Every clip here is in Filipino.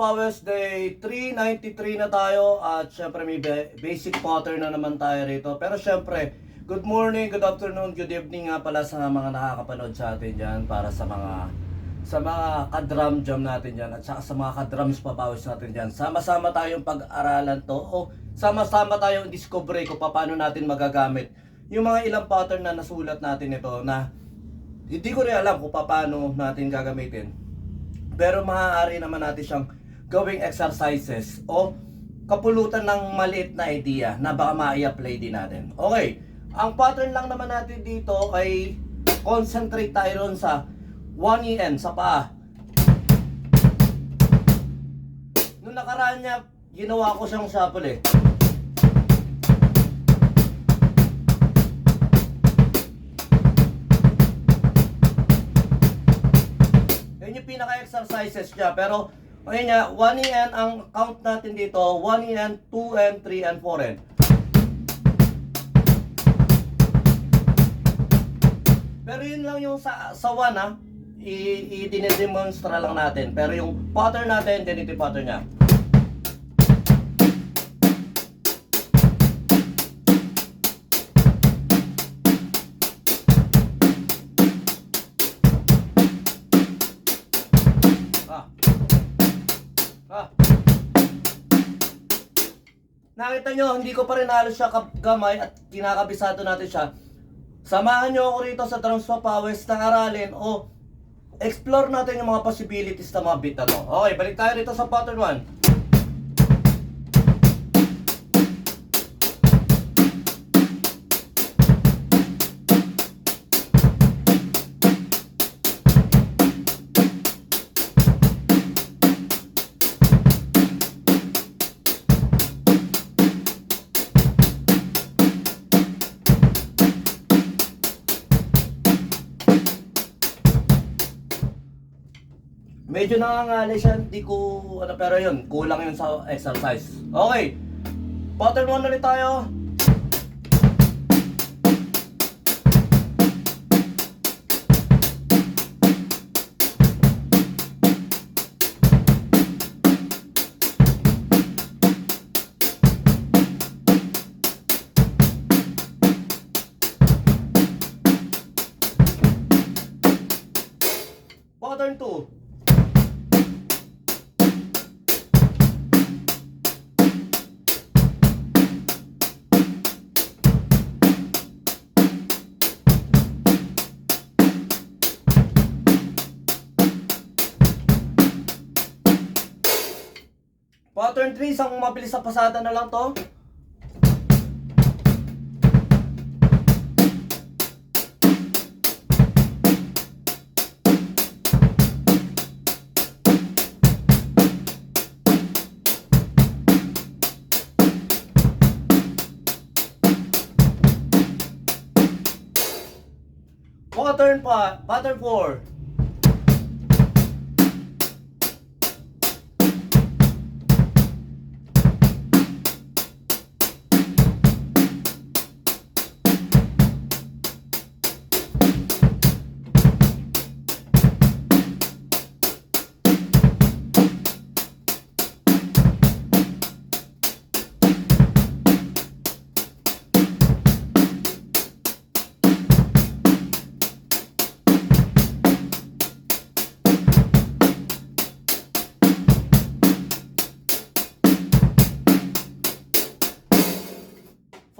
Papawes, day 393 na tayo at syempre may basic pattern na naman tayo rito. Pero syempre, good morning, good afternoon, good evening nga pala sa mga nakakapanood sa atin dyan para sa mga ka-drum jam natin dyan at saka sa mga ka-drums Papawes natin dyan. Sama-sama tayong pag-aralan to o sama-sama tayong discover kung paano natin magagamit yung mga ilang pattern na nasulat natin ito na hindi ko rin alam kung paano natin gagamitin. Pero maaari naman natin siyang gawing exercises o kapulutan ng maliit na idea na baka ma-i-apply din natin. Okay, ang pattern lang naman natin dito ay concentrate tayo ron sa 1EN sa paa. Nung nakaraan niya, ginawa ko siyang shuffle eh. Pinaka-exercises niya, pero ayun nga, 1EN ang count natin dito, 1EN, 2EN, 3EN, 4EN. Pero yun lang yung sa 1 ha, i-dinedemonstra lang natin, pero yung pattern natin, ganito yung pattern niya. Nakita nyo, hindi ko pa rin halos siya gamay at kinakabisado natin siya. Samahan nyo ako rito sa Drums Papawes na aralin o explore natin yung mga possibilities na mga beat na to. Okay, balik tayo rito sa pattern 1. Medyo nangangali siya, hindi ko pero yun, kulang yun sa exercise. Okay, pattern 1 ulit tayo. Pattern 2. Pattern 3, isang mabilis sa pasada na lang to. Pattern 4.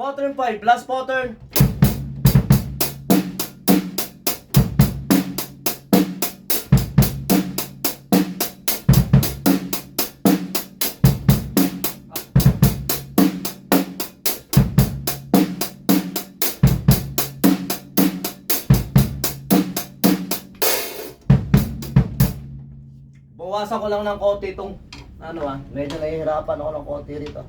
Pattern 5, last pattern. Bawasan ko lang ng konti itong medyo nahihirapan ako ng konti rito.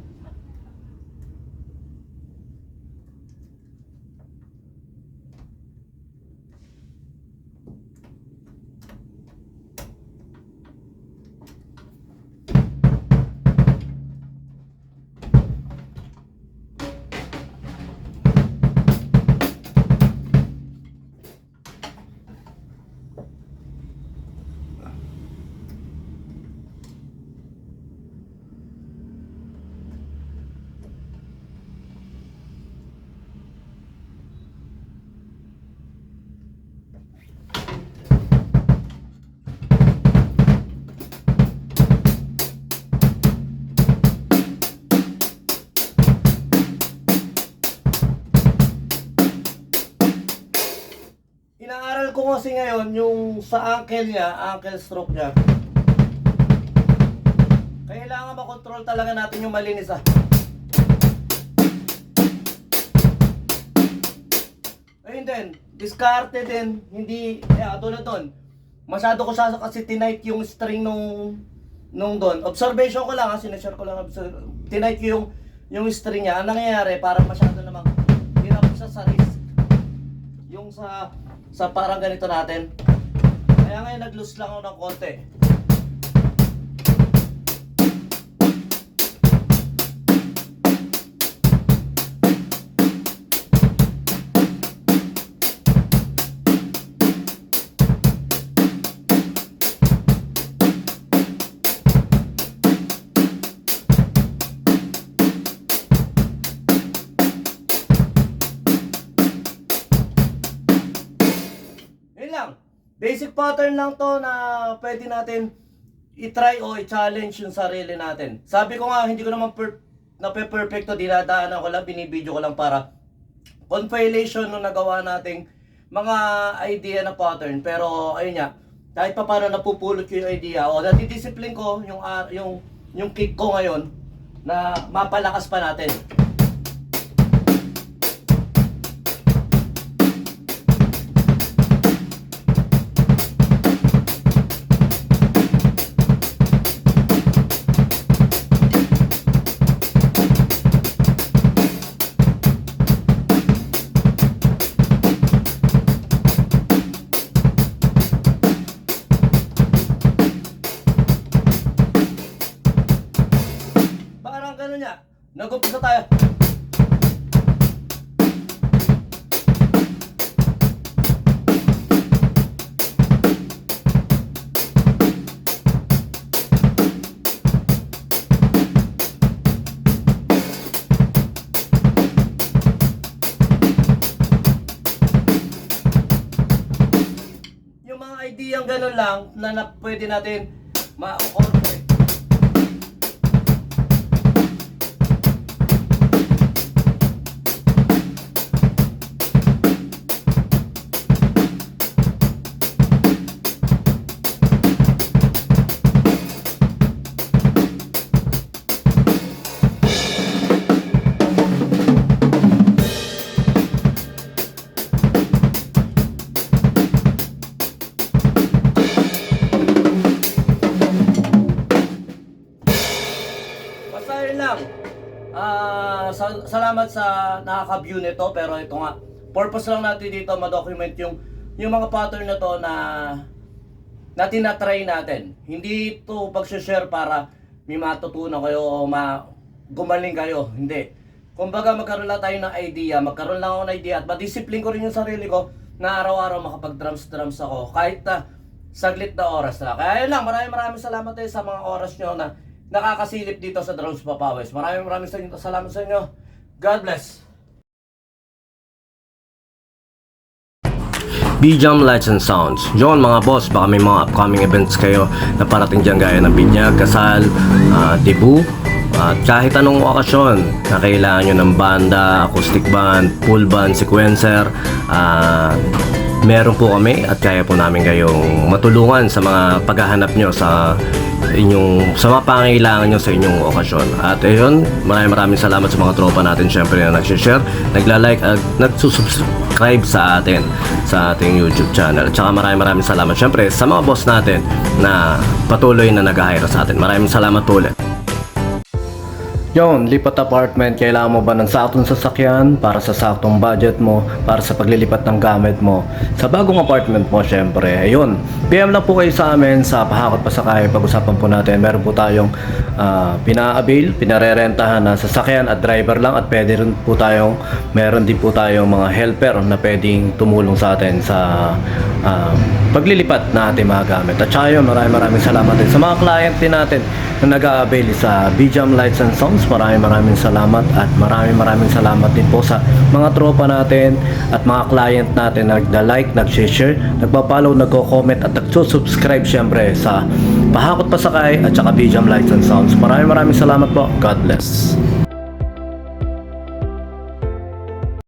ankle ko kasi ngayon, yung sa ankle niya, ankle stroke niya, kailangan makontrol talaga natin yung malinis Ayun din, diskarte din, hindi, tulad doon. Masyado ko kasi tinight yung string nung doon. Observation ko lang, sinashare ko lang, tinight ko yung string niya. Ang nangyayari, parang masyado namang hirap siya sa wrist. Yung sa parang ganito natin. Kaya ngayon nag-loose lang ako ng konti. Basic pattern lang to na pwede natin i-try o i-challenge yung sarili natin. Sabi ko nga, hindi ko naman perfecto, dinadaanan ko lang, binibideo ko lang para compilation nung nagawa nating mga idea na pattern. Pero ayun nga, kahit pa paano napupulot ko yung idea o natidiscipline ko yung kick ko ngayon na mapalakas pa natin. Nag-umpisa tayo. Yung mga ideyang ganun lang na pwede natin ma-incorporate. Salamat sa nakaka-view nito, pero ito nga, purpose lang natin dito ma-document yung mga pattern na to na tinatry natin. Hindi ito pag-share para may matutunan kayo o gumaling kayo, hindi. Kumbaga magkaroon lang tayo ng idea, magkaroon lang ako ng idea at ma-discipline ko rin yung sarili ko na araw-araw makapag-drums ako kahit na saglit na oras na. Kaya yun lang, maraming salamat tayo sa mga oras nyo na nakakasilip dito sa Drums Papawis. Maraming salamat sa inyo. God bless. B-Jam Lights and Sounds. Yun mga boss, baka may mga upcoming events kayo na parating dyan gaya ng binyag, kasal, debut, at kahit anong okasyon na kailangan nyo ng banda, acoustic band, full band, sequencer, meron po kami at kaya po namin kayong matulungan sa mga paghahanap nyo sa mga pangailangan nyo sa inyong okasyon. At ayun, maraming salamat sa mga tropa natin syempre na nag-share, nagla-like at nagsusubscribe sa atin sa ating YouTube channel. At saka maraming salamat syempre sa mga boss natin na patuloy na nag-hire sa atin. Maraming salamat po ulit. Yon, lipat apartment, kailangan mo ba ng saktong sasakyan para sa saktong budget mo, para sa paglilipat ng gamit mo sa bagong apartment mo syempre. Ayun, PM lang po kayo sa amin sa Pahakot Pasakay. Pag-usapan po natin, meron po tayong pinarerentahan na sasakyan at driver lang, at meron din po tayong mga helper na pwedeng tumulong sa atin sa paglilipat na ating mga gamit. At saka yun, maraming salamat din sa mga client din natin na nag-a-avail sa B-Jam Lights and Sounds. Maraming salamat, at maraming salamat din po sa mga tropa natin at mga client natin na nagda-like, nag-share, nagpa-follow, nagko-comment at nagsusubscribe syempre sa Pahakot Pasakay at saka B-Jam Lights and Sounds. Maraming salamat po. God bless.